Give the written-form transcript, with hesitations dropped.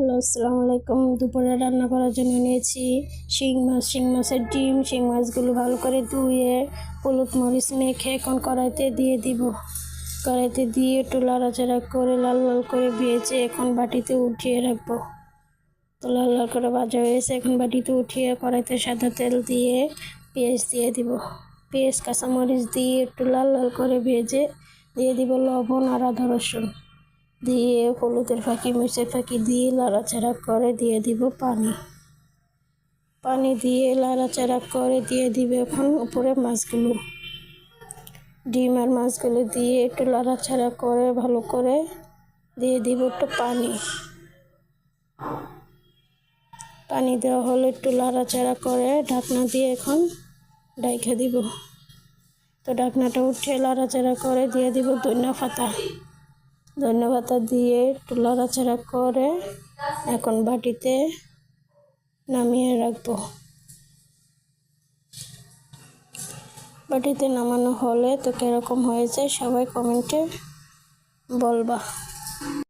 Hello, আসসালামু আলাইকুম। দুপুরে রান্না করার জন্য নিয়েছি শিং মাছের ডিম। শিং মাছগুলো ভালো করে ধুয়ে হলুদ মরিচ মেখে এখন কড়াইতে দিয়ে দিব। কড়াইতে দিয়ে একটু লাড়াচাড়া করে লাল লাল করে ভেজে এখন বাটিতে উঠিয়ে রাখবো। তো লাল লাল করে ভাজা হয়েছে, এখন বাটিতে উঠিয়ে কড়াইতে সাদা তেল দিয়ে পেঁয়াজ দিয়ে দিব। পেঁয়াজ কাঁচামরিচ দিয়ে একটু লাল লাল করে ভেজে দিয়ে দিব লবণ আর আদা রসুন দিয়ে হলুদের ফাঁকি মরিচের ফাঁকি দিয়ে লাড়াচাড়া করে দিয়ে দিব পানি দিয়ে লাড়াচাড়া করে দিয়ে দিবে এখন উপরে মাছগুলো, ডিম আর মাছগুলো দিয়ে একটু লাড়াচাড়া করে ভালো করে দিয়ে দিব একটু পানি দেওয়া হলে একটু লাড়াচাড়া করে ঢাকনা দিয়ে এখন ঢাইকা দিব। তো ঢাকনাটা উঠিয়ে লাড়াচাড়া করে দিয়ে দিব ধনিয়া পাতা দিয়ে একটু লাড়াচাড়া করে এখন বাটিতে নামিয়ে রাখবো। বাটিতে নামানো হলে তো কিরকম হয়েছে সবাই কমেন্টে বলবা।